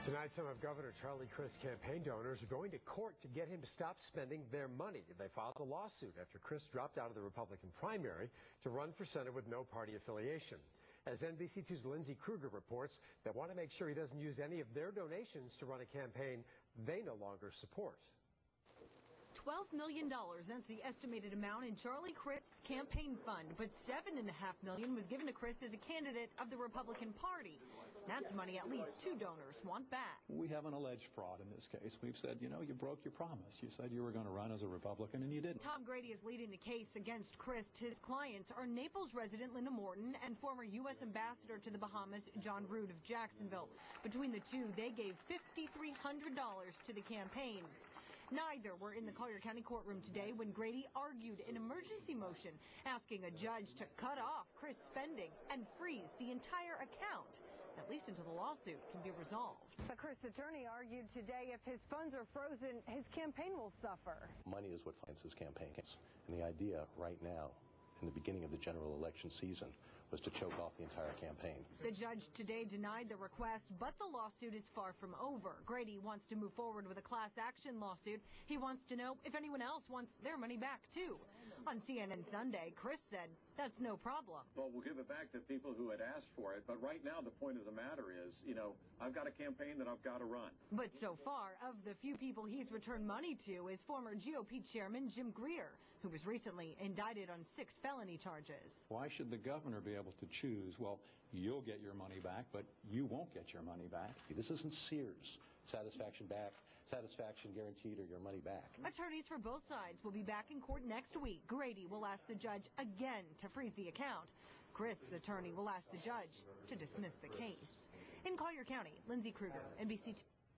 Tonight, some of Governor Charlie Crist's campaign donors are going to court to get him to stop spending their money. They filed a lawsuit after Crist dropped out of the Republican primary to run for Senate with no party affiliation. As NBC2's Lindsay Kruger reports, they want to make sure he doesn't use any of their donations to run a campaign they no longer support. $12 million, that's the estimated amount in Charlie Crist's campaign fund, but $7.5 million was given to Crist as a candidate of the Republican Party. That's money at least two donors want back. We have an alleged fraud in this case. We've said, you broke your promise. You said you were going to run as a Republican, and you didn't. Tom Grady is leading the case against Crist. His clients are Naples resident Linda Morton and former U.S. Ambassador to the Bahamas, John Rood of Jacksonville. Between the two, they gave $5,300 to the campaign. Neither were in the Collier County courtroom today when Grady argued an emergency motion asking a judge to cut off Crist's spending and freeze the entire account, at least until the lawsuit can be resolved. But Crist's attorney argued today if his funds are frozen, his campaign will suffer. Money is what finds his campaign. And the idea right now, in the beginning of the general election season, was to choke off the entire campaign. The judge today denied the request, but the lawsuit is far from over. Grady wants to move forward with a class action lawsuit. He wants to know if anyone else wants their money back, too. On CNN Sunday, Crist said that's no problem. Well, we'll give it back to people who had asked for it. But right now, the point of the matter is, I've got a campaign that I've got to run. But so far, of the few people he's returned money to is former GOP chairman Jim Greer, who was recently indicted on 6 felony charges. Why should the governor be able to choose, well, you'll get your money back, but you won't get your money back? This isn't Sears. Satisfaction back, satisfaction guaranteed, or your money back. Attorneys for both sides will be back in court next week. Grady will ask the judge again to freeze the account. Crist's attorney will ask the judge to dismiss the case. In Collier County, Lindsay Kruger, NBC2.